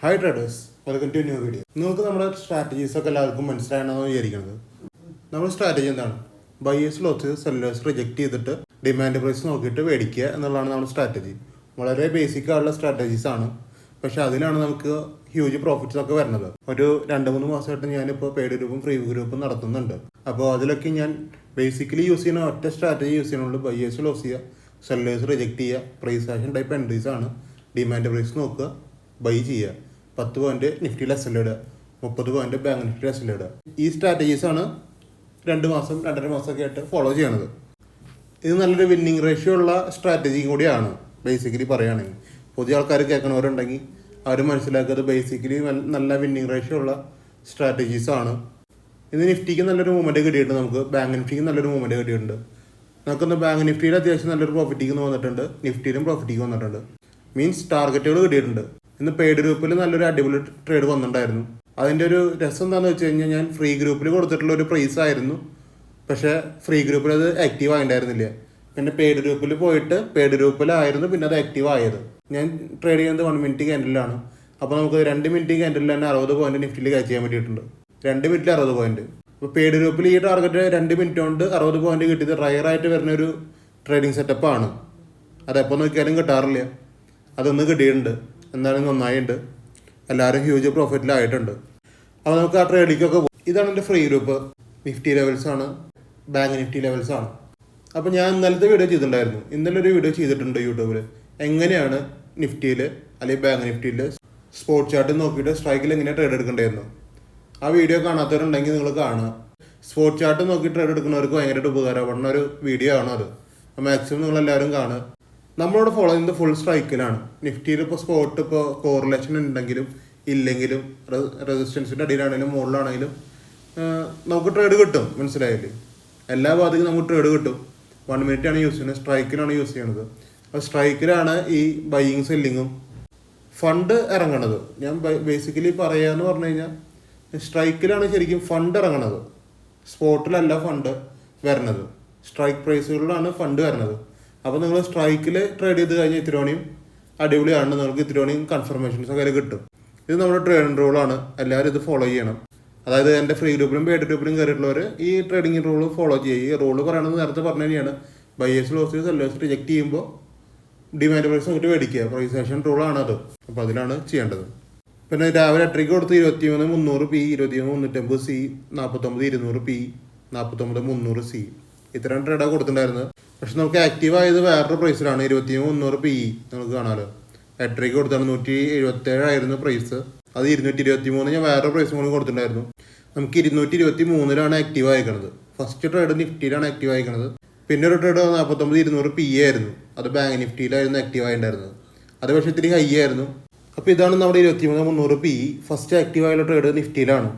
Hi traders, welcome to new video. നിങ്ങൾക്ക് നമ്മുടെ സ്ട്രാറ്റജീസൊക്കെ എല്ലാവർക്കും മനസ്സിലായെന്നാണ് വിചാരിക്കുന്നത്. നമ്മുടെ സ്ട്രാറ്റജി എന്താണ്? ബയേഴ്സ് ലോസ് സെല്ലേഴ്സ് റിജക്റ്റ് ചെയ്തിട്ട് ഡിമാൻഡ് പ്രൈസ് നോക്കിയിട്ട് മേടിക്കുക എന്നുള്ളതാണ് നമ്മുടെ സ്ട്രാറ്റജി. വളരെ ബേസിക് ആയിട്ടുള്ള സ്ട്രാറ്റജീസ് ആണ്, പക്ഷേ അതിലാണ് നമുക്ക് ഹ്യൂജ് പ്രോഫിറ്റ്സ് ഒക്കെ വരുന്നത്. ഒരു 2-3 മാസമായിട്ട് ഞാനിപ്പോൾ പെയ്ഡ് ഗ്രൂപ്പും ഫ്രീ ഗ്രൂപ്പും നടത്തുന്നുണ്ട്. അപ്പോൾ അതിലൊക്കെ ഞാൻ ബേസിക്കലി യൂസ് ചെയ്യുന്ന ഒറ്റ സ്ട്രാറ്റജി യൂസ് ചെയ്യുന്നുള്ളൂ. ബയേഴ്സ് ലോസ് ചെയ്യുക, സെല്ലേഴ്സ് റിജക്റ്റ് ചെയ്യുക, പ്രൈസ് ആക്ഷൻ ടൈപ്പ് എൻട്രീസ് ആണ്. ഡിമാൻഡ് പ്രൈസ് നോക്കുക, ബൈ ചെയ്യുക. 10 പോയിന്റ് നിഫ്റ്റിയിൽ എസ് എൽ ഇടുക, 30 പോയിന്റ് ബാങ്ക് നിഫ്റ്റിയിൽ എസ് എൽ ഇടുക. ഈ സ്ട്രാറ്റജീസാണ് 2 മാസം 2.5 മാസമൊക്കെ ആയിട്ട് ഫോളോ ചെയ്യണത്. ഇത് നല്ലൊരു വിന്നിങ് റേഷ്യോ ഉള്ള സ്ട്രാറ്റജിയും കൂടിയാണ് ബേസിക്കലി പറയുകയാണെങ്കിൽ. പുതിയ ആൾക്കാർ കേൾക്കണവരുണ്ടെങ്കിൽ അവർ മനസ്സിലാക്കിയത് ബേസിക്കലി നല്ല വിന്നിങ് റേഷ്യോ ഉള്ള സ്ട്രാറ്റജീസാണ്. ഇത് നിഫ്റ്റിക്ക് നല്ലൊരു മൂവ്മെൻറ്റ് കിട്ടിയിട്ടുണ്ട്, നമുക്ക് ബാങ്ക് നിഫ്റ്റിക്ക് നല്ലൊരു മൂവ്മെൻറ്റ് കിട്ടിയിട്ടുണ്ട്. നമുക്കൊന്ന് ബാങ്ക് നിഫ്റ്റിയിൽ അത്യാവശ്യം നല്ലൊരു പ്രോഫിറ്റിക്ക് വന്നിട്ടുണ്ട്, നിഫ്റ്റിയിലും പ്രോഫിറ്റിക്ക് വന്നിട്ടുണ്ട്. മീൻസ് ടാർഗറ്റുകൾ കിട്ടിയിട്ടുണ്ട്. ഇന്ന് പെയ്ഡ് ഗ്രൂപ്പിൽ നല്ലൊരു അടിപൊളി ട്രേഡ് വന്നിട്ടുണ്ടായിരുന്നു. അതിൻ്റെ ഒരു രസം എന്താണെന്ന് വെച്ച് കഴിഞ്ഞാൽ ഞാൻ ഫ്രീ ഗ്രൂപ്പിൽ കൊടുത്തിട്ടുള്ള ഒരു പ്രൈസ് ആയിരുന്നു, പക്ഷേ ഫ്രീ ഗ്രൂപ്പിൽ അത് ആക്റ്റീവ് ആയിട്ടുണ്ടായിരുന്നില്ല. പിന്നെ പെയ്ഡ് ഗ്രൂപ്പിൽ പോയിട്ട് പെയ്ഡ് ഗ്രൂപ്പിലായിരുന്നു പിന്നെ അത് ആക്റ്റീവ് ആയത്. ഞാൻ ട്രേഡ് ചെയ്യുന്നത് 1 മിനിറ്റ് ക്യാൻഡിലാണ്. അപ്പോൾ നമുക്ക് 2 മിനിറ്റ് ക്യാൻഡിൽ തന്നെ 60 പോയിന്റ് നിഫ്റ്റിയിൽ ക്യാച്ച് ചെയ്യാൻ പറ്റിയിട്ടുണ്ട്. 2 മിനിറ്റിൽ 60 പോയിന്റ്. അപ്പോൾ പെയ്ഡ് ഗ്രൂപ്പിൽ ഈ ടാർഗറ്റ് 2 മിനിറ്റ് കൊണ്ട് 60 പോയിന്റ് കിട്ടിയത് റയറായിട്ട് വരുന്ന ഒരു ട്രേഡിംഗ് സെറ്റപ്പാണ്. അതെപ്പോൾ നോക്കിയാലും കിട്ടാറില്ല. അതൊന്ന് കിട്ടിയിട്ടുണ്ട്, എന്തായാലും നന്നായിട്ടുണ്ട്. എല്ലാവരും ഹ്യൂജ് പ്രോഫിറ്റിലായിട്ടുണ്ട്. അപ്പോൾ നമുക്ക് ആ ട്രേഡിലേക്കൊക്കെ പോകും. ഇതാണ് എൻ്റെ ഫ്രീ ഗ്രൂപ്പ്. നിഫ്റ്റി ലെവൽസാണ്, ബാങ്ക് നിഫ്റ്റി ലെവൽസാണ്. അപ്പോൾ ഞാൻ ഇന്നലത്തെ വീഡിയോ ചെയ്തിട്ടുണ്ടായിരുന്നു. ഇന്നലെ ഒരു വീഡിയോ ചെയ്തിട്ടുണ്ട് യൂട്യൂബിൽ, എങ്ങനെയാണ് നിഫ്റ്റിയിൽ അല്ലെങ്കിൽ ബാങ്ക് നിഫ്റ്റിയിൽ സ്പോട്ട് ചാർട്ട് നോക്കിയിട്ട് സ്ട്രൈക്കിൽ എങ്ങനെയാണ് ട്രേഡ് എടുക്കേണ്ടതെന്ന്. ആ വീഡിയോ കാണാത്തവരുണ്ടെങ്കിൽ നിങ്ങൾ കാണുക. സ്പോട്ട് ചാർട്ട് നോക്കി ട്രേഡ് എടുക്കുന്നവർക്ക് ഭയങ്കരമായിട്ട് ഉപകാരപ്പെടുന്ന ഒരു വീഡിയോ ആണ് അത്. മാക്സിമം നിങ്ങളെല്ലാവരും കാണുക. നമ്മളോട് ഫോളോ ചെയ്യുന്നത് ഫുൾ സ്ട്രൈക്കിലാണ്. നിഫ്റ്റിയിൽ ഇപ്പോൾ സ്പോട്ട് ഇപ്പോൾ കോറിലേഷൻ ഉണ്ടെങ്കിലും ഇല്ലെങ്കിലും റെസിസ്റ്റൻസിൻ്റെ അടിയിലാണെങ്കിലും മുകളിലാണെങ്കിലും നമുക്ക് ട്രേഡ് കിട്ടും. മനസ്സിലായില്ലേ? എല്ലാ ഭാഗത്തേക്കും നമുക്ക് ട്രേഡ് കിട്ടും. 1 മിനിറ്റാണ് യൂസ് ചെയ്യുന്നത്, സ്ട്രൈക്കിലാണ് യൂസ് ചെയ്യണത്. അപ്പോൾ സ്ട്രൈക്കിലാണ് ഈ ബൈയിങ് സെല്ലിങ്ങും ഫണ്ട് ഇറങ്ങണത്. ഞാൻ ബേസിക്കലി പറയാന്ന് പറഞ്ഞു കഴിഞ്ഞാൽ സ്ട്രൈക്കിലാണ് ശരിക്കും ഫണ്ട് ഇറങ്ങണത്, സ്പോട്ടിലല്ല ഫണ്ട് വരണത്. സ്ട്രൈക്ക് പ്രൈസുകളിലാണ് ഫണ്ട് വരണത്. അപ്പോൾ നിങ്ങൾ സ്ട്രൈക്കിൽ ട്രേഡ് ചെയ്ത് കഴിഞ്ഞാൽ ഇത്രയോണിയും അടിപൊളിയാണ്, നിങ്ങൾക്ക് ഇത്രയോണിയും കൺഫർമേഷൻസ് ഒക്കെ കിട്ടും. ഇത് നമ്മുടെ ട്രേഡിംഗ് റൂളാണ്, എല്ലാവരും ഇത് ഫോളോ ചെയ്യണം. അതായത് എൻ്റെ ഫ്രീ ഗ്രൂപ്പിലും പെയ്ഡ് ഗ്രൂപ്പിലും കയറിയിട്ടുള്ളവർ ഈ ട്രേഡിംഗ് റൂൾ ഫോളോ ചെയ്യുക. ഈ റൂൾ പറയണത് നേരത്തെ പറഞ്ഞ തന്നെയാണ്. ബയേഴ്സ് ലോസ് സെല്ലേഴ്സ് റിജക്റ്റ് ചെയ്യുമ്പോൾ ഡിമാൻഡ് പ്രൈസ് നോക്കിയിട്ട് മേടിക്കുക. പ്രൈസ് ആക്ഷൻ റൂളാണ് അത്. അപ്പോൾ അതിലാണ് ചെയ്യേണ്ടത്. പിന്നെ രാവിലെ 8:30 കൊടുത്ത് 23,300 പി, 23,350 സി, 49,200 പി, 49,300 സി, ഇത്രയും ട്രേഡാണ് കൊടുത്തിട്ടുണ്ടായിരുന്നത്. പക്ഷെ നമുക്ക് ആക്റ്റീവ് ആയത് വേറൊരു പ്രൈസിലാണ്. 23,300 പി നമുക്ക് കാണാമല്ലോ. 8:30 കൊടുത്താണ് 177 ആയിരുന്നു പ്രൈസ്. അത് 223 ഞാൻ വേറൊരു പ്രൈസ് കൂടി കൊടുത്തിട്ടുണ്ടായിരുന്നു. നമുക്ക് 223-ലാണ് ആക്റ്റീവ് ആയിക്കണത്. ഫസ്റ്റ് ട്രേഡ് നിഫ്റ്റിയിലാണ് ആക്റ്റീവ് ആയിക്കണത്. പിന്നെ ഒരു ട്രേഡ് 49,200 പി ആയിരുന്നു, അത് ബാങ്ക് നിഫ്റ്റിയിലായിരുന്നു ആക്റ്റീവ് ആയിട്ടുണ്ടായിരുന്നത്. അത് പക്ഷേ ഇത്തിരി ഹൈ ആയിരുന്നു. അപ്പോൾ ഇതാണ് നമ്മുടെ 23,300 പി. ഫസ്റ്റ് ആക്റ്റീവ് ആയുള്ള ട്രേഡ് നിഫ്റ്റിയിലാണ്.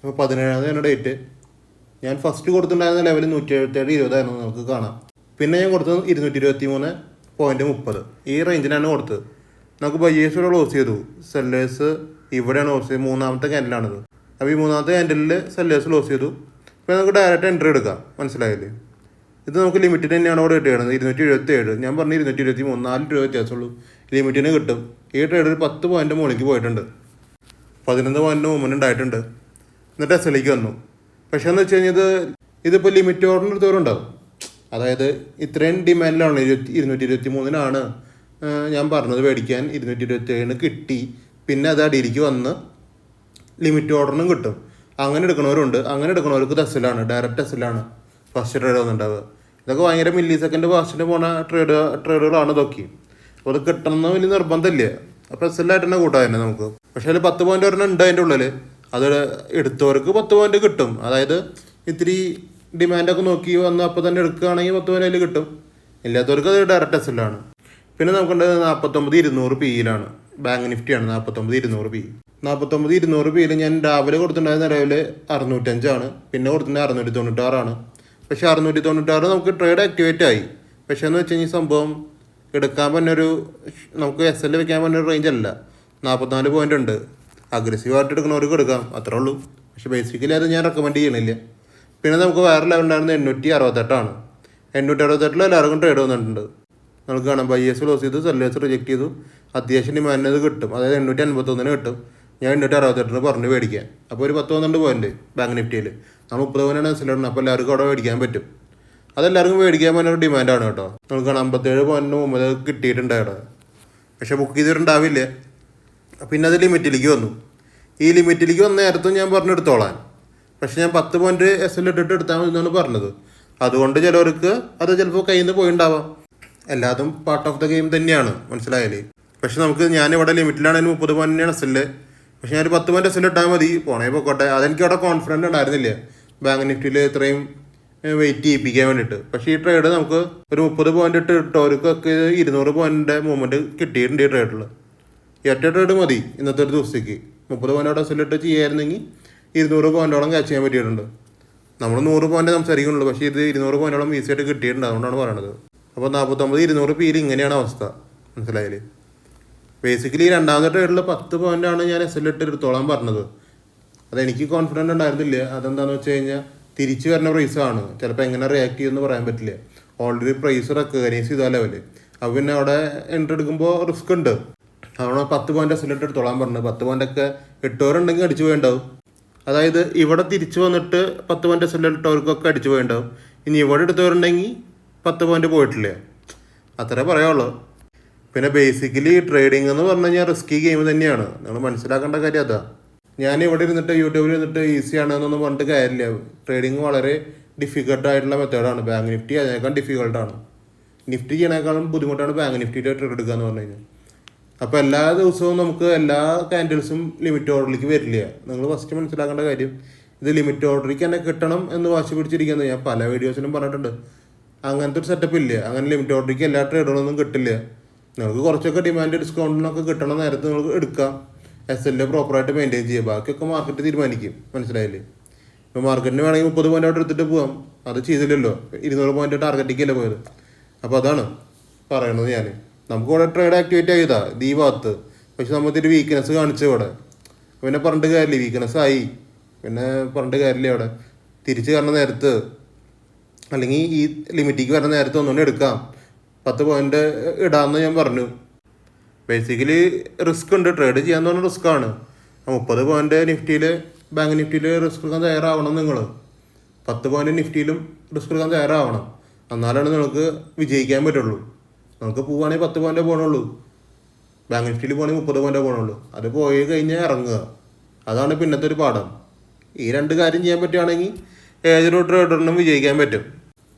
അപ്പോൾ 17-ാം ഡേറ്റ്. ഞാൻ ഫസ്റ്റ് കൊടുത്തിട്ടുണ്ടായിരുന്ന ലെവൽ 177.20 നമുക്ക് കാണാം. പിന്നെ ഞാൻ കൊടുത്തത് 223.30 ഈ റേഞ്ചിനാണ് കൊടുത്തത്. നമുക്ക് ബയേഴ്സ് ഇവിടെ ക്ലോസ് ചെയ്തു, സെല്ലേഴ്സ് ഇവിടെയാണ് ക്ലോസ് ചെയ്തത്. 3-ാമത്തെ ക്യാൻഡിലാണിത്. അപ്പോൾ ഈ 3-ാമത്തെ ക്യാൻഡിലിൽ സെല്ലേഴ്സ് ക്ലോസ് ചെയ്തു. അപ്പോൾ നമുക്ക് ഡയറക്റ്റ് എൻട്രി എടുക്കാം. മനസ്സിലായില്ലേ? ഇത് നമുക്ക് ലിമിറ്റിന് തന്നെയാണ് അവിടെ കിട്ടുകയാണ്. 277. ഞാൻ പറഞ്ഞു 223, 4 രൂപ വ്യത്യാസമുള്ളൂ. ലിമിറ്റിന് കിട്ടും. ഈ ട്രേഡിൽ 10 പോയിന്റ് മുകളിലേക്ക് പോയിട്ടുണ്ട്, 11 പോയിന്റ് മൂവ്മെൻറ്റ് ഉണ്ടായിട്ടുണ്ട്. എന്നിട്ട് എസ് എല്ലിലേക്ക് വന്നു. പക്ഷേ എന്ന് വെച്ച് കഴിഞ്ഞാൽ ഇതിപ്പോൾ ലിമിറ്റ് ഓർഡറിന് എടുത്തവരുണ്ടാവും. അതായത് ഇത്രയും ഡിമാൻഡിലാണ് 223-നാണ് ഞാൻ പറഞ്ഞത് മേടിക്കാൻ. 227 കിട്ടി. പിന്നെ അത് അടിയിലേക്ക് വന്ന് ലിമിറ്റ് ഓർഡറിനും കിട്ടും. അങ്ങനെ എടുക്കണവരുണ്ട്. അങ്ങനെ എടുക്കണവർക്ക് എസ്സലാണ്, ഡയറക്റ്റ് എസ്സലാണ് ഫസ്റ്റ് ട്രേഡ് വന്നിട്ടുണ്ടാവുക. ഇതൊക്കെ ഭയങ്കര മില്ലി സെക്കൻഡ് ഫാസ്റ്റിന് പോണ ട്രേഡുകളാണ് ഇതൊക്കെ. അപ്പോൾ അത് കിട്ടണമെന്ന് വലിയ നിർബന്ധമില്ല. അപ്പോൾ എസ്സലായിട്ട് തന്നെ കൂട്ടാം തന്നെ നമുക്ക്. പക്ഷേ അതിൽ 10 പോയിന്റ് ഒരെണ്ണം ഉണ്ട് അതിൻ്റെ ഉള്ളിൽ. അത് എടുത്തവർക്ക് 10 പോയിന്റ് കിട്ടും. അതായത് ഇത്തിരി ഡിമാൻഡൊക്കെ നോക്കി വന്ന് അപ്പോൾ തന്നെ എടുക്കുകയാണെങ്കിൽ 10 പോയിന്റ് അതിൽ കിട്ടും. ഇല്ലാത്തവർക്ക് അത് ഡയറക്റ്റ് എസ്സലാണ്. പിന്നെ നമുക്കുണ്ട് 49,200 പിയിലാണ്. Bank നിഫ്റ്റിയാണ് 49,200 P. 49,200 പിയിൽ ഞാൻ രാവിലെ കൊടുത്തിട്ടുണ്ടായിരുന്ന നിലവിൽ 605 പിന്നെ കൊടുത്തിട്ടുണ്ടെങ്കിൽ 696. പക്ഷേ 696 നമുക്ക് ട്രേഡ് ആക്ടിവേറ്റ് ആയി. പക്ഷേ എന്ന് വെച്ച് കഴിഞ്ഞാൽ സംഭവം എടുക്കാൻ പറ്റുന്നൊരു നമുക്ക് എസ് എൽ വെക്കാൻ പറ്റുന്നൊരു റേഞ്ച് അല്ല. 44 പോയിന്റ് ഉണ്ട്. അഗ്രസീവായിട്ട് എടുക്കുന്നവർക്ക് എടുക്കാം, അത്രേ ഉള്ളൂ. പക്ഷേ ബേസിക്കലി അത് ഞാൻ റെക്കമെൻഡ് ചെയ്യണില്ല. പിന്നെ നമുക്ക് വേറെ ലെവൽ ഉണ്ടായിരുന്നത് 868. 868 എല്ലാവർക്കും ട്രേഡ് വന്നിട്ടുണ്ട്. നമുക്ക് കാണാം. ബയേഴ്സ് ക്ലോസ് ചെയ്തു, സെല്ലേഴ്സ് റിജക്റ്റ് ചെയ്തു, അത്യാവശ്യം ഡിമാൻഡിന് കിട്ടും. അതായത് 851 കിട്ടും. ഞാൻ 868 പറഞ്ഞു മേടിക്കാൻ. അപ്പോൾ ഒരു 10-12 പോയിന്റ് ബാങ്ക് നിഫ്റ്റിയിൽ നമ്മൾ 30 പോയിന്റാണ് എസ്സിലിടുന്നത്. അപ്പോൾ എല്ലാവർക്കും അവിടെ മേടിക്കാൻ പറ്റും. അതെല്ലാവർക്കും മേടിക്കാൻ പറ്റുന്ന ഒരു ഡിമാൻഡാണ് കേട്ടോ. നമുക്ക് 57 പോയിന്റിന് മുമ്പ് കിട്ടിയിട്ടുണ്ട് അവിടെ. പക്ഷെ ബുക്ക് ചെയ്തിട്ടുണ്ടാവില്ല. പിന്നെ അത് ലിമിറ്റിലേക്ക് വന്നു. ഈ ലിമിറ്റിലേക്ക് വന്ന നേരത്തും ഞാൻ പറഞ്ഞെടുത്തോളാൻ. പക്ഷെ ഞാൻ 10 പോയിന്റ് എസ്സിലിട്ടിട്ട് എടുത്താൽ മതി എന്നാണ് പറഞ്ഞത്. അതുകൊണ്ട് ചിലവർക്ക് അത് ചിലപ്പോൾ കയ്യിൽ നിന്ന് പോയിണ്ടാവാം. എല്ലാതും പാർട്ട് ഓഫ് ദ ഗെയിം തന്നെയാണ്, മനസ്സിലായാലേ. പക്ഷെ നമുക്ക് ഞാനിവിടെ ലിമിറ്റിലാണെങ്കിൽ 30 പോയിന്റിനാണ് എസ്സില്. പക്ഷെ ഞാനൊരു 10 പോയിന്റ് എസ്സിൽ ഇട്ടാൽ മതി, പോണേ പോക്കോട്ടെ. അതെനിക്ക് അവിടെ കോൺഫിഡൻറ്റ് ഉണ്ടായിരുന്നില്ല ബാങ്ക് നിഫ്റ്റിയിൽ ഇത്രയും വെയിറ്റ് ചെയ്യിപ്പിക്കാൻ വേണ്ടിയിട്ട്. പക്ഷേ ഈ ട്രേഡ് നമുക്ക് ഒരു 30 പോയിന്റ് ഇട്ടവർക്കൊക്കെ 200 പോയിന്റിൻ്റെ മൂവ്മെൻറ്റ് കിട്ടിയിട്ടുണ്ട് ഈ ട്രേഡിൽ. ഈ ഒറ്റ ട്രേഡ് മതി ഇന്നത്തെ ഒരു ദിവസത്തേക്ക്. 30 പോയിന്റ് അവിടെ എസ്സിലിട്ട് ചെയ്യായിരുന്നെങ്കിൽ 200 പോയിന്റോളം ക്യാച്ച് ചെയ്യാൻ പറ്റിയിട്ടുണ്ട്. നമ്മൾ 100 പോയിന്റ് സംസാരിക്കുന്നുള്ളൂ, പക്ഷേ ഇത് 200 പോയിന്റോളം ഈസി ആയിട്ട് കിട്ടിയിട്ടുണ്ട്. അതുകൊണ്ടാണ് പറയണത്. അപ്പോൾ 49-200 പേര് ഇങ്ങനെയാണ് അവസ്ഥ, മനസ്സിലായാലേ. ബേസിക്കലി രണ്ടാമത്തെ ട്രേഡിൽ 10 പോയിന്റാണ് ഞാൻ എസ്സിലിട്ട് എടുത്തോളാൻ പറഞ്ഞത്. അതെനിക്ക് കോൺഫിഡൻറ്റ് ഉണ്ടായിരുന്നില്ല. അതെന്താണെന്ന് വെച്ച് കഴിഞ്ഞാൽ തിരിച്ച് വരുന്ന പ്രൈസാണ്. ചിലപ്പോൾ എങ്ങനെ റിയാക്ട് ചെയ്യുമെന്ന് പറയാൻ പറ്റില്ല. ഓൾറെഡി പ്രൈസ് റെക്കഗ്നൈസ് ചെയ്ത ലെവല്. അപ്പോൾ പിന്നെ അവിടെ എൻട്രി എടുക്കുമ്പോൾ റിസ്ക് ഉണ്ട്. അവിടെ 10 പോയിന്റ് എസ്സിലിട്ട് എടുത്തോളാൻ പറഞ്ഞത്. 10 പോയിന്റൊക്കെ ഇട്ടവരുണ്ടെങ്കിൽ അടിച്ചു പോയിണ്ടാവും. അതായത് ഇവിടെ തിരിച്ച് വന്നിട്ട് 10 പോയിന്റ് എസ്സിലിട്ടവർക്കൊക്കെ അടിച്ചു പോയിണ്ടാവും. ഇനി ഇവിടെ എടുത്തവരുണ്ടെങ്കിൽ 10 പോയിന്റ് പോയിട്ടില്ല. അത്രേ പറയാനുള്ളൂ. പിന്നെ ബേസിക്കലി ട്രേഡിംഗ് എന്ന് പറഞ്ഞു കഴിഞ്ഞാൽ റിസ്കി ഗെയിം തന്നെയാണ്. നിങ്ങൾ മനസ്സിലാക്കേണ്ട കാര്യം അതാ. ഞാൻ ഇവിടെ ഇരുന്നിട്ട് യൂട്യൂബിൽ ഇരുന്നിട്ട് ഈസിയാണ് എന്നൊന്നും പറഞ്ഞിട്ട് കാര്യമില്ല. ട്രേഡിങ് വളരെ ഡിഫിക്കൽട്ടായിട്ടുള്ള മെത്തേഡാണ്. ബാങ്ക് നിഫ്റ്റി അതിനേക്കാൾ ഡിഫിക്കൽട്ടാണ്. നിഫ്റ്റി ചെയ്യണേക്കാളും ബുദ്ധിമുട്ടാണ് ബാങ്ക് നിഫ്റ്റിയുടെ ട്രേഡ് എടുക്കുക എന്ന് പറഞ്ഞു കഴിഞ്ഞാൽ. അപ്പോൾ എല്ലാ ദിവസവും നമുക്ക് എല്ലാ ക്യാൻഡിൽസും ലിമിറ്റ് ഓർഡറിലേക്ക് വരില്ല. നിങ്ങൾ ഫസ്റ്റ് മനസ്സിലാക്കേണ്ട കാര്യം ഇത് ലിമിറ്റ് ഓർഡറിലേക്ക് തന്നെ കിട്ടണം എന്ന് വാശി പിടിച്ചിരിക്കുന്നത് ഞാൻ പല വീഡിയോസിലും പറഞ്ഞിട്ടുണ്ട്. അങ്ങനത്തെ ഒരു സെറ്റപ്പ് ഇല്ല. അങ്ങനെ ലിമിറ്റ് ഓർഡറിലേക്ക് എല്ലാ ട്രേഡുകളൊന്നും കിട്ടില്ല. നിങ്ങൾക്ക് കുറച്ചൊക്കെ ഡിമാൻഡ് ഡിസ്കൗണ്ടിനൊക്കെ കിട്ടണ നേരത്ത് നിങ്ങൾക്ക് എടുക്കാം. എസ് പ്രോപ്പറായിട്ട് മെയിൻറ്റെയിൻ ചെയ്യുക. ബാക്കിയൊക്കെ മാർക്കറ്റ് തീരുമാനിക്കും, മനസ്സിലായില്ലേ. ഇപ്പോൾ മാർക്കറ്റിന് വേണമെങ്കിൽ 30 പോയിന്റ് അവിടെ എടുത്തിട്ട് പോകാം. അത് ചെയ്തില്ലല്ലോ. 200 പോയിന്റ് ടാർഗറ്റിക്കല്ലേ പോയത്. അപ്പോൾ അതാണ് പറയണത് ഞാൻ. നമുക്ക് ഇവിടെ ട്രേഡ് ആക്ടിവേറ്റ് ചെയ്താൽ ഈ ഭാഗത്ത്. പക്ഷെ നമുക്കൊരു വീക്ക്നെസ് കാണിച്ചു ഇവിടെ. പിന്നെ പറഞ്ഞിട്ട് കാര്യമില്ല. വീക്ക്നെസ് ആയി പിന്നെ പറഞ്ഞിട്ട് കാര്യമില്ല. അവിടെ തിരിച്ച് കയറുന്ന നേരത്ത് അല്ലെങ്കിൽ ഈ ലിമിറ്റിക്ക് വരുന്ന നേരത്ത് ഒന്നുകൂടി എടുക്കാം. 10 പോയിന്റ് ഇടാമെന്ന് ഞാൻ പറഞ്ഞു. ബേസിക്കലി റിസ്ക് ഉണ്ട്. ട്രേഡ് ചെയ്യാന്ന് പറഞ്ഞാൽ റിസ്ക്കാണ്. 30 പോയിന്റ് നിഫ്റ്റിയിൽ ബാങ്ക് നിഫ്റ്റിയിൽ റിസ്ക് എടുക്കാൻ തയ്യാറാവണം. നിങ്ങൾ 10 പോയിന്റ് നിഫ്റ്റിയിലും റിസ്ക് എടുക്കാൻ തയ്യാറാവണം. എന്നാലാണ് നിങ്ങൾക്ക് വിജയിക്കാൻ പറ്റുള്ളൂ. നമുക്ക് പോവുകയാണെങ്കിൽ 10 പോയിന്റ് പോകണുള്ളൂ. ബാങ്ക് നിഫ്റ്റിയിൽ പോകണമെങ്കിൽ 30 പോയിന്റ് പോകണുള്ളൂ. അത് പോയി കഴിഞ്ഞാൽ ഇറങ്ങുക. അതാണ് പിന്നത്തെ ഒരു പാഠം. ഈ 2 കാര്യം ചെയ്യാൻ പറ്റുകയാണെങ്കിൽ ഏതൊരു ട്രേഡറിനും വിജയിക്കാൻ പറ്റും.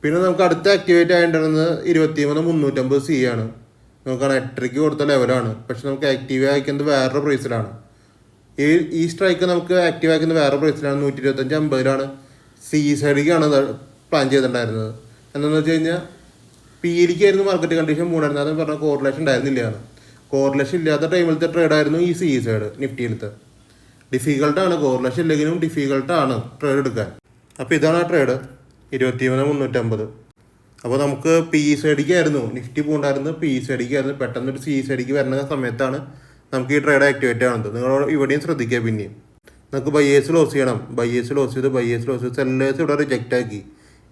പിന്നെ നമുക്ക് അടുത്ത ആക്ടിവേറ്റ് ആയിട്ടുള്ളത് 23,350 C ആണ്. നമുക്കാണ് 8:30 കൊടുത്ത ലെവലാണ്. പക്ഷെ നമുക്ക് ആക്റ്റീവ് ആക്കുന്നത് വേറൊരു പ്രൈസിലാണ്. ഈ സ്ട്രൈക്ക് നമുക്ക് ആക്റ്റീവ് ആക്കുന്നത് വേറെ പ്രൈസിലാണ്. 125.50 സി സൈഡിലേക്കാണ് പ്ലാൻ ചെയ്തിട്ടുണ്ടായിരുന്നത്. എന്താണെന്ന് വെച്ച് കഴിഞ്ഞാൽ പിയിലേക്കായിരുന്നു മാർക്കറ്റ് കണ്ടീഷൻ മൂടായിരുന്നത്. അത് പറഞ്ഞാൽ കോറിലേഷൻ ഉണ്ടായിരുന്നില്ലാണ്. കോറിലേഷൻ ഇല്ലാത്ത ടൈമിലത്തെ ട്രേഡായിരുന്നു ഈ സി സൈഡ് നിഫ്റ്റിയിലത്തെ. ഡിഫിക്കൽട്ടാണ്. കോറിലേഷൻ ഇല്ലെങ്കിലും ഡിഫിക്കൽട്ടാണ് ട്രേഡ് എടുക്കാൻ. അപ്പോൾ ഇതാണ് ആ ട്രേഡ് 23,350. അപ്പോൾ നമുക്ക് പി സൈഡിക്കായിരുന്നു നിഫ്റ്റി പോകണ്ടായിരുന്നു. പി സൈഡിക്കായിരുന്നു. പെട്ടെന്നൊരു സി സൈഡിക്ക് വരുന്ന സമയത്താണ് നമുക്ക് ഈ ട്രേഡ് ആക്ടിവേറ്റ് ആവുന്നത്. നിങ്ങൾ ഇവിടെയും ശ്രദ്ധിക്കുക. പിന്നെയും നമുക്ക് ബയേഴ്സ് ലോസ് ചെയ്യണം. ബയേഴ്സ് ലോസ് ചെയ്ത് സെല്ലേഴ്സ് ഇവിടെ റിജക്റ്റ് ആക്കി.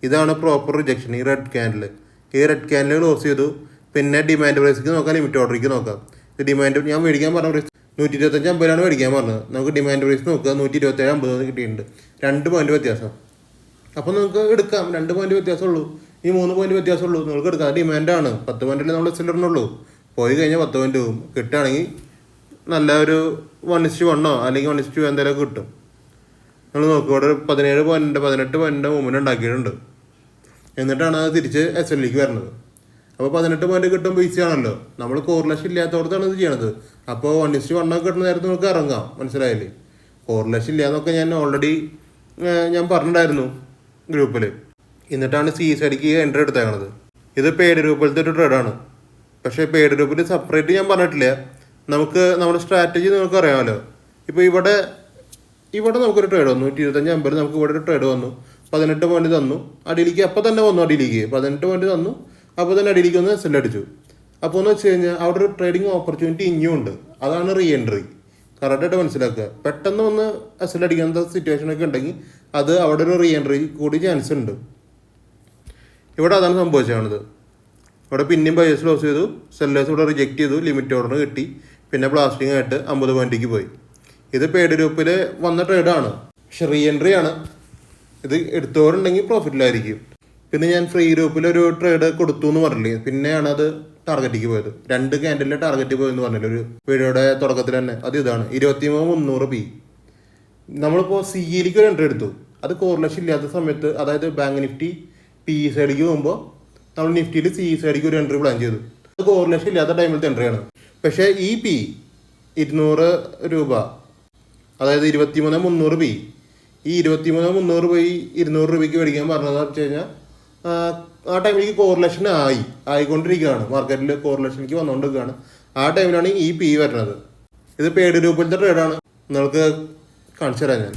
ഇതാണ് പ്രോപ്പർ റിജക്ഷൻ. ഈ റെഡ് ക്യാൻഡിൽ ക്ലോസ് ചെയ്തു. പിന്നെ ഡിമാൻഡ് പ്രൈസിക്ക് നോക്കാം, ലിമിറ്റ് ഓർഡറിലേക്ക് നോക്കാം. ഇത് ഡിമാൻഡ് ഞാൻ മേടിക്കാൻ പറഞ്ഞ പ്രൈസ് 125.50 മേടിക്കാൻ പറഞ്ഞത്. നമുക്ക് ഡിമാൻഡ് പ്രൈസ് നോക്കുക 127.50 കിട്ടിയിട്ടുണ്ട്. 2 പോയിന്റ് വ്യത്യാസം. അപ്പോൾ നമുക്ക് എടുക്കാം. 2 പോയിന്റ് വ്യത്യാസമുള്ളൂ. ഈ 3 പോയിന്റ് വ്യത്യാസമുള്ളൂ. നിങ്ങൾക്ക് എടുക്കാം. ഡിമാൻഡാണ്. 10 പോയിന്റിൽ നമ്മൾ എസ്സിലിടണുള്ളൂ. പോയി കഴിഞ്ഞാൽ 10 പോയിന്റ് പോകും. കിട്ടുകയാണെങ്കിൽ നല്ല ഒരു 1:1 അല്ലെങ്കിൽ 1:2 എന്തെങ്കിലുമൊക്കെ കിട്ടും. നമ്മൾ നോക്കുക. ഇവിടെ 17 പോയിന്റ് 18 പോയിന്റ് മൂവ്മെന്റ് ഉണ്ടാക്കിയിട്ടുണ്ട്. എന്നിട്ടാണ് അത് തിരിച്ച് എസ് വരുന്നത്. അപ്പോൾ 18 പോയിന്റ് കിട്ടുമ്പോൾ ഈസി ആണല്ലോ. നമ്മൾ കോറിലേഷൻ ഇല്ലാത്തടത്താണ് ഇത് ചെയ്യണത്. അപ്പോൾ 1:1 കിട്ടുന്ന നേരത്തെ നമുക്ക് ഇറങ്ങാം. മനസ്സിലായില്ലേ. കോറിലേഷൻ ഇല്ലാന്നൊക്കെ ഞാൻ ഓൾറെഡി ഞാൻ പറഞ്ഞിട്ടുണ്ടായിരുന്നു ഗ്രൂപ്പിൽ. എന്നിട്ടാണ് സി സൈഡിക്ക് എൻട്രി എടുത്തേക്കണത്. ഇത് പെയ്ഡ് ഗ്രൂപ്പിലത്തെ ഒരു ട്രേഡാണ്. പക്ഷേ പെയ്ഡ് ഗ്രൂപ്പിൽ സെപ്പറേറ്റ് ഞാൻ പറഞ്ഞിട്ടില്ല. നമുക്ക് നമ്മുടെ സ്ട്രാറ്റജി നിങ്ങൾക്ക് അറിയാമല്ലോ. ഇപ്പോൾ ഇവിടെ നമുക്കൊരു ട്രേഡ് വന്നു 125.50. നമുക്ക് ഇവിടെ ഒരു ട്രേഡ് വന്നു. 18 പോയിന്റ് തന്നു. അടിയിലേക്ക് അപ്പോൾ തന്നെ വന്നു. അടിയിലേക്ക് 18 പോയിന്റ് തന്നു. അപ്പോൾ തന്നെ അടിയിലേക്ക് വന്ന് സെൽ അടിച്ചു. അപ്പോൾ എന്ന് വെച്ച് കഴിഞ്ഞാൽ അവിടെ ഒരു ട്രേഡിംഗ് ഓപ്പർച്യൂണിറ്റി ഇനിയും ഉണ്ട്. അതാണ് റീ എൻട്രി. കറക്റ്റായിട്ട് മനസ്സിലാക്കുക. പെട്ടെന്ന് വന്ന് എസ് അടിക്കുന്ന സിറ്റുവേഷനൊക്കെ ഉണ്ടെങ്കിൽ അത് അവിടെ ഒരു റീ എൻട്രി കൂടി ചാൻസ് ഉണ്ട്. ഇവിടെ അതാണ് സംഭവിച്ചത്. ഇവിടെ പിന്നെയും ബയേഴ്സ് ലോസ് ചെയ്തു, സെല്ലേഴ്സ് ഇവിടെ റിജക്റ്റ് ചെയ്തു, ലിമിറ്റ് ഓർഡർ കിട്ടി, പിന്നെ ബ്ലാസ്റ്റിംഗ് ആയിട്ട് 50 പോയിന്റിലേക്ക് പോയി. ഇത് പെയ്ഡ് ഗ്രൂപ്പിൽ വന്ന ട്രേഡാണ്, പക്ഷെ റീ എൻട്രി ആണ്. ഇത് എടുത്തവരുണ്ടെങ്കിൽ പ്രോഫിറ്റിലായിരിക്കും. പിന്നെ ഞാൻ ഫ്രീ ഗ്രൂപ്പിൽ ഒരു ട്രേഡ് കൊടുത്തു എന്ന് പറഞ്ഞില്ലേ, പിന്നെയാണ് അത് ടാർഗറ്റിലേക്ക് പോയത്. 2 ക്യാൻഡലിലെ ടാർഗറ്റ് പോയെന്ന് പറഞ്ഞില്ല ഒരു വീഡിയോയുടെ തുടക്കത്തിൽ തന്നെ. അത് ഇതാണ് 23,300 P. നമ്മളിപ്പോൾ സിയിലേക്ക് ഒരു എൻട്രി എടുത്തു, അത് കോറിലേഷൻ ഇല്ലാത്ത സമയത്ത്, അതായത് ബാങ്ക് നിഫ്റ്റി പി സൈഡിലേക്ക് പോകുമ്പോൾ നമ്മൾ നിഫ്റ്റിയിൽ സി സൈഡിലേക്ക് ഒരു എൻട്രി പ്ലാൻ ചെയ്തു. അത് കോറിലേഷൻ ഇല്ലാത്ത ടൈമിലത്തെ എൻട്രിയാണ്. പക്ഷേ ഈ പി 200 രൂപ, അതായത് 23,300 P, ഈ 23,300 പോയി 200 രൂപയ്ക്ക് മേടിക്കാൻ പറഞ്ഞതെന്ന് വെച്ച് കഴിഞ്ഞാൽ ആ ടൈമിലേക്ക് കോറിലേഷൻ ആയിക്കൊണ്ടിരിക്കുകയാണ്, മാർക്കറ്റിൽ കോറിലേഷനിലേക്ക് വന്നുകൊണ്ടിരിക്കുകയാണ്. ആ ടൈമിലാണ് ഈ പി വരുന്നത്. ഇത് പെയ്ഡ് ഗ്രൂപ്പിലത്തെ ട്രേഡാണ്, നിങ്ങൾക്ക് കാണിച്ചു തരാം ഞാൻ.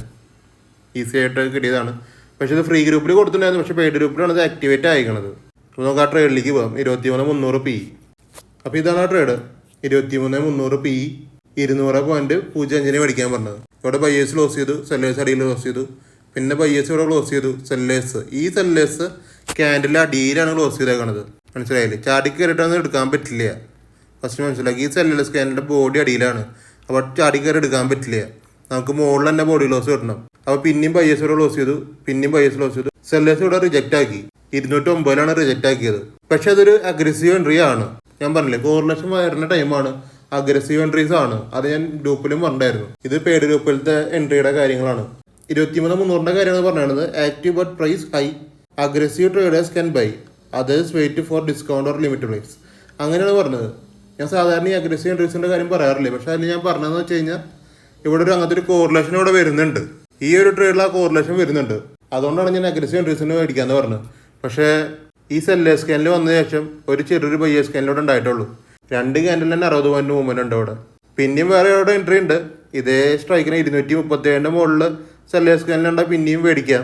ഈസി ആയിട്ട് കിട്ടിയതാണ്. പക്ഷേ ഇത് ഫ്രീ ഗ്രൂപ്പിൽ കൊടുത്തിട്ടുണ്ടായിരുന്നു, പക്ഷേ പെയ്ഡ് ഗ്രൂപ്പിലാണ് ഇത് ആക്ടിവേറ്റ് ആയിക്കണത്. അപ്പോൾ നമുക്ക് ആ ട്രേഡിലേക്ക് പോകാം. 23,300 P. അപ്പോൾ ഇതാണ് ആ ട്രേഡ്. 23,300 P, 200.05 മേടിക്കാൻ പറഞ്ഞത്. ഇവിടെ ബയേഴ്സ് ലോസ് ചെയ്തു, സെല്ലേഴ്സ് അടിയിൽ ലോസ് ചെയ്തു, പിന്നെ ബയേഴ്സ് ഇവിടെ ക്ലോസ് ചെയ്തു. ഈ സെല്ലേഴ്സ് ക്യാൻഡിലെ അടിയിലാണ് ക്ലോസ് ചെയ്തേക്കണത്. മനസ്സിലായില്ലേ? ചാടി കയറിയിട്ടൊന്നും എടുക്കാൻ പറ്റില്ല. ഫസ്റ്റ് മനസ്സിലാക്കി. ഈ സെല്ലേഴ്സ് ക്യാൻഡിൻ്റെ ബോഡി അടിയിലാണ്, അപ്പോൾ ചാടി കയറി എടുക്കാൻ പറ്റില്ല. നമുക്ക് മുകളിൽ തന്നെ ബോഡി ലോസ് കിട്ടണം. അപ്പോൾ പിന്നെയും ബയേഴ്സ് ഇവിടെ ക്ലോസ് ചെയ്തു, പിന്നെയും ബയേഴ്സ് ക്ലോസ് ചെയ്തു. സെല്ലേഴ്സ് ഇവിടെ റിജക്റ്റ് ആക്കി, 209 റിജക്റ്റ് ആക്കിയത്. പക്ഷെ അതൊരു അഗ്രസീവ് എൻട്രി ആണ്. ഞാൻ പറഞ്ഞില്ലേ, കോറിലേഷൻ വരുന്ന ടൈമാണ്, അഗ്രസീവ് എൻട്രീസ് ആണ്. അത് ഞാൻ ഗ്രൂപ്പിലും പറഞ്ഞിട്ടായിരുന്നു. ഇത് പെയ്ഡ് ഗ്രൂപ്പിലത്തെ എൻട്രിയുടെ കാര്യങ്ങളാണ്. 23,300 കാര്യമാണ് പറഞ്ഞത്. Active but price high, aggressive traders can buy, others wait for discount or limit price. അങ്ങനെയാണ് പറഞ്ഞത്. ഞാൻ സാധാരണ ഈ അഗ്രസീവ് എൻട്രീസിൻ്റെ കാര്യം പറയാറില്ലേ, പക്ഷെ അതിൽ ഞാൻ പറഞ്ഞതെന്ന് വെച്ച് കഴിഞ്ഞാൽ ഇവിടെ അങ്ങനത്തെ ഒരു കോറിലേഷൻ ഇവിടെ വരുന്നുണ്ട്. ഈ ഒരു ട്രേഡിൽ ആ കോറിലേഷൻ വരുന്നുണ്ട്. അതുകൊണ്ടാണ് ഞാൻ അഗ്രസീവ് എൻട്രീസിന് മേടിക്കാമെന്ന് പറഞ്ഞത്. പക്ഷേ ഈ സെല്ലേഴ്സ് സ്കാനിൽ വന്ന ശേഷം ഒരു ചെറിയൊരു ബയേഴ്സ് സ്കാനിലൂടെ ഉണ്ടായിട്ടുള്ളൂ. 2 ക്യാൻഡിൽ തന്നെ 60 പോയിന്റ് മൂവ്മെന്റ് ഉണ്ട് അവിടെ. പിന്നെയും വേറെ അവിടെ എൻട്രി ഉണ്ട്. ഇതേ സ്ട്രൈക്കിന് 237 മുകളിൽ സെല്ലേഴ്സ് സ്കാനിലുണ്ടാൽ പിന്നെയും മേടിക്കാം.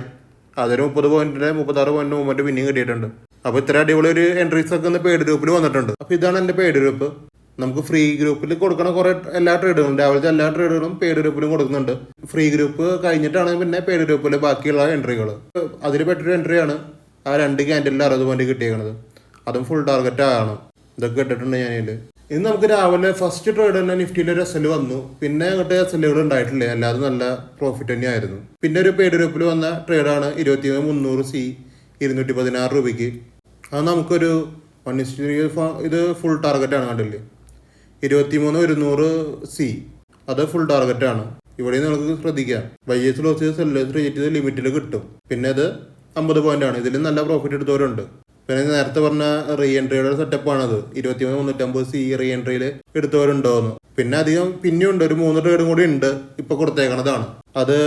അതൊരു 36 പോയിന്റ് മൂവ്മെന്റ് പിന്നെയും കിട്ടിയിട്ടുണ്ട്. അപ്പോൾ ഇത്ര അടിപൊളി ഒരു എൻട്രീസ് ഒക്കെ ഒന്ന് പെയ്ഡ് ഗ്രൂപ്പിൽ വന്നിട്ടുണ്ട്. അപ്പോൾ ഇതാണ് എൻ്റെ പെയ്ഡ് ഗ്രൂപ്പ്. നമുക്ക് ഫ്രീ ഗ്രൂപ്പിൽ കൊടുക്കണ കുറേ എല്ലാ ട്രേഡുകളും, രാവിലത്തെ എല്ലാ ട്രേഡുകളും പെയ്ഡ് ഗ്രൂപ്പിലും കൊടുക്കുന്നുണ്ട്. ഫ്രീ ഗ്രൂപ്പ് കഴിഞ്ഞിട്ടാണ് പിന്നെ പെയ്ഡ് ഗ്രൂപ്പിൽ ബാക്കിയുള്ള എൻട്രികൾ. അതിൽ പെട്ടൊരു എൻട്രിയാണ് ആ 2 ക്യാൻഡിലിൽ 60 പോയിന്റ് കിട്ടിയേക്കണത്. അതും ഫുൾ ടാർഗറ്റ് ആണ്. ഇതൊക്കെ ഇട്ടിട്ടുണ്ട് ഞാനിതിൽ. ഇന്ന് നമുക്ക് രാവിലെ ഫസ്റ്റ് ട്രേഡ് തന്നെ നിഫ്റ്റിയിൽ ഒരു SL വന്നു. പിന്നെ അങ്ങോട്ട് SLകൾ ഉണ്ടായിട്ടില്ല, അല്ലാതെ നല്ല പ്രോഫിറ്റ് തന്നെയായിരുന്നു. പിന്നെ ഒരു പെയ്ഡ് ഗ്രൂപ്പിൽ വന്ന ട്രേഡാണ് 23,300 C, 216 രൂപയ്ക്ക്. അത് നമുക്കൊരു 1:3 ഇത് ഫുൾ ടാർഗറ്റാണ്. കണ്ടില്ലേ, 23,100 C, അത് ഫുൾ ടാർഗറ്റാണ്. ഇവിടെ നിങ്ങൾക്ക് ശ്രദ്ധിക്കാം, ബയേഴ്സ് ലോസ് ചെയ്ത് സെല്ലേഴ്സ് റിജക്റ്റ് ചെയ്ത് ലിമിറ്റിൽ കിട്ടും. പിന്നെ അത് 50 പോയിന്റാണ്. ഇതിൽ നല്ല പ്രോഫിറ്റ് എടുത്തവരുണ്ട്. പിന്നെ നേരത്തെ പറഞ്ഞ റീ എൻട്രിയുടെ സെറ്റപ്പാണത്. 23,350 C റീ എൻട്രിയിൽ എടുത്തവരുണ്ടോന്ന്. പിന്നെ അധികം പിന്നെയുണ്ട്, ഒരു 3 ട്രേഡും കൂടി ഉണ്ട് ഇപ്പോൾ കൊടുത്തേക്കണതാണ്. അത്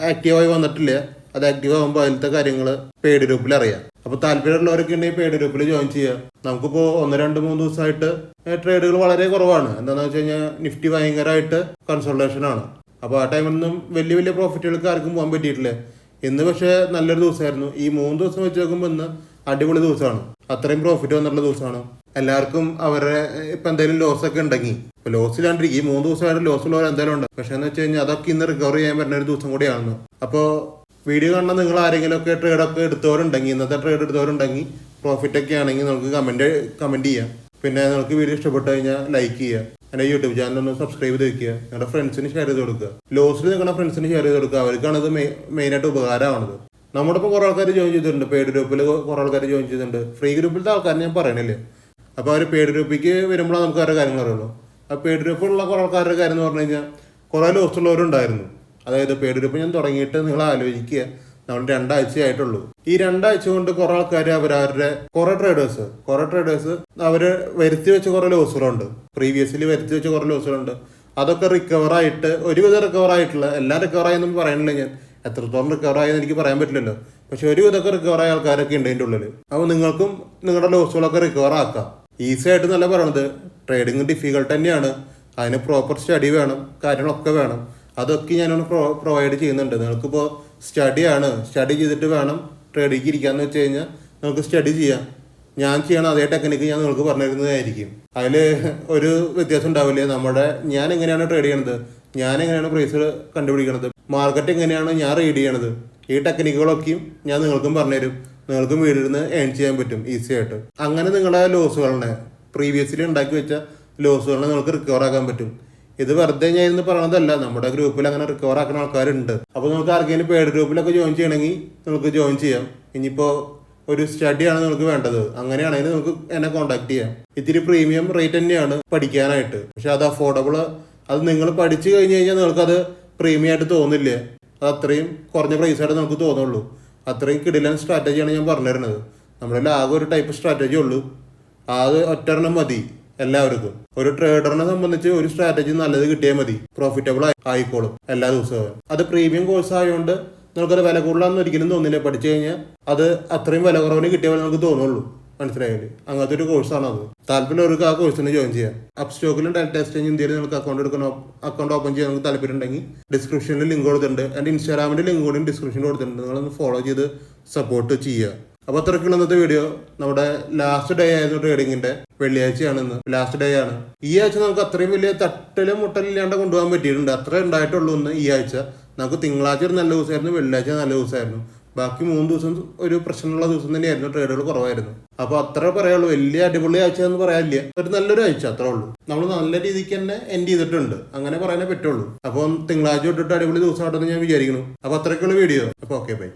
ആക്റ്റീവായി വന്നിട്ടില്ല. അത് ആക്റ്റീവ് ആകുമ്പോൾ അതിലത്തെ കാര്യങ്ങൾ പെയ്ഡ് ഗ്രൂപ്പിൽ അറിയാം. അപ്പോൾ താല്പര്യമുള്ളവരൊക്കെ ഉണ്ടെങ്കിൽ പെയ്ഡ് ഗ്രൂപ്പിൽ ജോയിൻ ചെയ്യുക. നമുക്കിപ്പോൾ 1, 2, 3 ദിവസമായിട്ട് ട്രേഡുകൾ വളരെ കുറവാണ്. എന്താണെന്ന് വെച്ച് കഴിഞ്ഞാൽ നിഫ്റ്റി ഭയങ്കരമായിട്ട് കൺസൾട്ടേഷൻ ആണ്. അപ്പോൾ ആ ടൈമിലൊന്നും വലിയ പ്രോഫിറ്റുകൾക്ക് ആർക്കും പോകാൻ പറ്റിയിട്ടില്ല. ഇന്ന് പക്ഷേ നല്ലൊരു ദിവസമായിരുന്നു. ഈ 3 ദിവസം വെച്ച് നോക്കുമ്പോൾ ഇന്ന് അടിപൊളി ദിവസമാണ്. അത്രയും പ്രോഫിറ്റ് വന്നിട്ടുള്ള ദിവസമാണ്. എല്ലാവർക്കും അവരുടെ ഇപ്പം എന്തെങ്കിലും ലോസ് ഒക്കെ ഉണ്ടെങ്കിൽ, ഇപ്പോൾ ലോസ് ഇല്ലാണ്ടിരിക്കും. ഈ 3 ദിവസമായിട്ട് ലോസ് ഉള്ളവർ എന്തായാലും ഉണ്ട്. പക്ഷേ എന്ന് വെച്ച് കഴിഞ്ഞാൽ അതൊക്കെ ഇന്ന് റിക്കവർ ചെയ്യാൻ പറ്റുന്ന ഒരു ദിവസം കൂടിയാണെന്ന്. അപ്പോൾ വീഡിയോ കാണുന്ന നിങ്ങൾ ആരെങ്കിലുമൊക്കെ ട്രേഡൊക്കെ എടുത്തവരുണ്ടെങ്കിൽ, ഇന്നത്തെ ട്രേഡ് എടുത്തവരുണ്ടെങ്കിൽ, പ്രോഫിറ്റൊക്കെ ആണെങ്കിൽ നമുക്ക് കമൻറ്റ് ചെയ്യാം. പിന്നെ നിങ്ങൾക്ക് വീഡിയോ ഇഷ്ടപ്പെട്ട് കഴിഞ്ഞാൽ ലൈക്ക് ചെയ്യുക. എൻ്റെ യൂട്യൂബ് ചാനൽ ഒന്ന് സബ്സ്ക്രൈബ് ചെയ്ത് വെക്കുക. നിങ്ങളുടെ ഫ്രണ്ട്സിന് ഷെയർ ചെയ്ത് കൊടുക്കുക. ലോസിൽ നിൽക്കുന്ന ഫ്രണ്ട്സിന് ഷെയർ ചെയ്ത് കൊടുക്കുക. അവർക്കാണത് മെയിനായിട്ട് ഉപകാരമാണത്. നമ്മുടെ ഇപ്പോൾ കുറേ ആൾക്കാർ ജോയിൻ ചെയ്തിട്ടുണ്ട്. പെയ്ഡ് ഗ്രൂപ്പിൽ കുറേ ആൾക്കാർ ജോയിൻ ചെയ്തിട്ടുണ്ട്. ഫ്രീ ഗ്രൂപ്പിലത്തെ ആൾക്കാരെ ഞാൻ പറയണില്ലേ. അപ്പോൾ അവർ പെയ്ഡ് ഗ്രൂപ്പിലേക്ക് വരുമ്പോഴാണ് നമുക്ക് അവരുടെ കാര്യങ്ങൾ അറിയുള്ളൂ. ആ പെയ്ഡ് ഗ്രൂപ്പിലുള്ള കുറേ ആൾക്കാരുടെ കാര്യം എന്ന് പറഞ്ഞു കഴിഞ്ഞാൽ കുറേ ലോസ് ഉള്ളവരുണ്ടായിരുന്നു. അതായത് പെയ്ഡ് ഗ്രൂപ്പ് ഞാൻ തുടങ്ങിയിട്ട് നിങ്ങൾ ആലോചിക്കുക, നമ്മൾ 2 ആഴ്ചയായിട്ടുള്ളൂ. ഈ 2 ആഴ്ച കൊണ്ട് കുറേ ആൾക്കാർ അവരവരുടെ കുറേ ട്രേഡേഴ്സ് അവർ വരുത്തി വെച്ച കുറേ ലോസുകളുണ്ട്. പ്രീവിയസ്ലി വരുത്തി വെച്ച കുറേ ലോസുകളുണ്ട്. അതൊക്കെ റിക്കവറായിട്ട് ഒരുവിധം റിക്കവറായിട്ടുള്ള, എല്ലാം റിക്കവറായെന്നും പറയണില്ല ഞാൻ. എത്രത്തോളം റിക്കവറായെന്ന് എനിക്ക് പറയാൻ പറ്റില്ലല്ലോ. പക്ഷെ ഒരുവിധമൊക്കെ റിക്കവറായ ആൾക്കാരൊക്കെ ഉണ്ട് അതിൻ്റെ ഉള്ളിൽ. അപ്പോൾ നിങ്ങൾക്കും നിങ്ങളുടെ ലോസുകളൊക്കെ റിക്കവർ ആക്കാം. ഈസി ആയിട്ട് നല്ല പറയണത്. ട്രേഡിങ് ഡിഫിക്കൽട്ട് തന്നെയാണ്. അതിന് പ്രോപ്പർ സ്റ്റഡി വേണം, കാര്യങ്ങളൊക്കെ വേണം. അതൊക്കെ ഞാനൊന്ന് പ്രൊവൈഡ് ചെയ്യുന്നുണ്ട്. നിങ്ങൾക്കിപ്പോൾ സ്റ്റഡി ചെയ്തിട്ട് വേണം ട്രേഡിലേക്ക് ഇരിക്കാമെന്ന് വെച്ച് കഴിഞ്ഞാൽ നമുക്ക് സ്റ്റഡി ചെയ്യാം. ഞാൻ ചെയ്യണം അതേ ടെക്നിക്ക് ഞാൻ നിങ്ങൾക്ക് പറഞ്ഞു തരുന്നതായിരിക്കും. അതിൽ ഒരു വ്യത്യാസം ഉണ്ടാവില്ല. ഞാൻ എങ്ങനെയാണ് ട്രേഡ് ചെയ്യണത്, ഞാൻ എങ്ങനെയാണ് പ്രൈസ് കണ്ടുപിടിക്കണത്, മാർക്കറ്റ് എങ്ങനെയാണ് ഞാൻ റീഡ് ചെയ്യണത്, ഈ ടെക്നിക്കുകളൊക്കെയും ഞാൻ നിങ്ങൾക്കും പറഞ്ഞുതരും. നിങ്ങൾക്ക് വീടിരുന്ന് ഏൺ ചെയ്യാൻ പറ്റും ഈസി ആയിട്ട്. അങ്ങനെ നിങ്ങളുടെ ലോസുകളെ പ്രീവിയസ്ലി ഉണ്ടാക്കി വെച്ച ലോസുകളെ നിങ്ങൾക്ക് റിക്കവർ ആക്കാൻ പറ്റും. ഇത് വെറുതെ ഞാൻ ഇന്ന് പറയണതല്ല, നമ്മുടെ ഗ്രൂപ്പിൽ അങ്ങനെ റിക്കവർ ആക്കുന്ന ആൾക്കാരുണ്ട്. അപ്പോൾ നിങ്ങൾക്ക് ആർക്കെങ്കിലും പെയ്ഡ് ഗ്രൂപ്പിലൊക്കെ ജോയിൻ ചെയ്യണമെങ്കിൽ നിങ്ങൾക്ക് ജോയിൻ ചെയ്യാം. ഇനിയിപ്പോൾ ഒരു സ്റ്റഡിയാണ് നിങ്ങൾക്ക് വേണ്ടത്, അങ്ങനെയാണെങ്കിൽ നിങ്ങൾക്ക് എന്നെ കോൺടാക്ട് ചെയ്യാം. ഇത്തിരി പ്രീമിയം റേറ്റ് തന്നെയാണ് പഠിക്കാനായിട്ട്, പക്ഷെ അത് അഫോർഡബിൾ. അത് നിങ്ങൾ പഠിച്ചു കഴിഞ്ഞ് കഴിഞ്ഞാൽ നിങ്ങൾക്കത് പ്രീമിയം ആയിട്ട് തോന്നില്ല. അത് അത്രയും കുറഞ്ഞ പ്രൈസായിട്ട് നമുക്ക് തോന്നുള്ളൂ. അത്രയും കിടിലൻ സ്ട്രാറ്റജിയാണ് ഞാൻ പറഞ്ഞു തരുന്നത്. നമ്മുടെ ആകെ ഒരു ടൈപ്പ് സ്ട്രാറ്റജി ഉള്ളൂ, അത് ഒറ്റെണ്ണം മതി എല്ലാവർക്കും. ഒരു ട്രേഡറിനെ സംബന്ധിച്ച് ഒരു സ്ട്രാറ്റജി നല്ലത് കിട്ടിയാൽ മതി, പ്രോഫിറ്റബിൾ ആയിക്കോളും എല്ലാ ദിവസവും. അത് പ്രീമിയം കോഴ്സ് ആയതുകൊണ്ട് നിങ്ങൾക്കത് വില കൂടുതലാണെന്ന് ഒരിക്കലും തോന്നില്ല. പഠിച്ചു കഴിഞ്ഞാൽ അത് അത്രയും വില കുറവിന് കിട്ടിയ പോലെ നമുക്ക് തോന്നുള്ളൂ. മനസ്സിലായാല് അങ്ങനത്തെ ഒരു കോഴ്സാണ് അത്. താല്പര്യമുള്ളവർക്ക് ആ കോഴ്സിന് ജോയിൻ ചെയ്യാം. അപ്സ്റ്റോക്കിലും ഡെൽറ്റ എക്സ്ചേഞ്ച് ഇന്ത്യയിൽ നിങ്ങൾക്ക് അക്കൗണ്ട് ഓപ്പൺ ചെയ്യാൻ നിങ്ങൾക്ക് താല്പര്യം ഉണ്ടെങ്കിൽ ഡിസ്ക്രിപ്ഷനിൽ ലിങ്ക് കൊടുത്തിട്ടുണ്ട്. എൻ്റെ ഇൻസ്റ്റാഗ്രാമിൻ്റെ ലിങ്ക് കൂടി ഡിസ്ക്രിപ്ഷനിൽ കൊടുത്തിട്ടുണ്ട്. നിങ്ങളൊന്ന് ഫോളോ ചെയ്ത് സപ്പോർട്ട് ചെയ്യുക. അപ്പോൾ അത്രയ്ക്കുള്ള ഇന്നത്തെ വീഡിയോ. നമ്മുടെ ലാസ്റ്റ് ഡേ ആയിരുന്നു ട്രേഡിങ്ങിന്റെ, വെള്ളിയാഴ്ചയാണ് ഇന്ന്, ലാസ്റ്റ് ഡേ ആണ്. ഈ ആഴ്ച നമുക്ക് അത്രയും വലിയ തട്ടലും മുട്ടലും ഇല്ലാണ്ട് കൊണ്ടുപോകാൻ പറ്റിയിട്ടുണ്ട്. അത്ര ഉണ്ടായിട്ടുള്ളൂ ഇന്ന്. ഈ ആഴ്ച നമുക്ക് തിങ്കളാഴ്ച ഒരു നല്ല ദിവസമായിരുന്നു, വെള്ളിയാഴ്ച നല്ല ദിവസമായിരുന്നു. ബാക്കി 3 ദിവസം ഒരു പ്രശ്നമുള്ള ദിവസം തന്നെയായിരുന്നു, ട്രേഡുകൾ കുറവായിരുന്നു. അപ്പോൾ അത്ര പറയുള്ളൂ, വലിയ അടിപൊളി ആഴ്ച എന്ന് പറയാനില്ല, ഒരു നല്ലൊരു ആഴ്ച അത്രേ ഉള്ളൂ. നമ്മൾ നല്ല രീതിക്ക് തന്നെ എൻഡ് ചെയ്തിട്ടുണ്ട്, അങ്ങനെ പറയാനേ പറ്റുള്ളൂ. അപ്പം തിങ്കളാഴ്ച തൊട്ടിട്ട് അടിപൊളി ദിവസമായിട്ടെന്ന് ഞാൻ വിചാരിക്കുന്നു. അപ്പോൾ അത്രയ്ക്കുള്ള വീഡിയോ. അപ്പോൾ ഓക്കെ, ബൈ.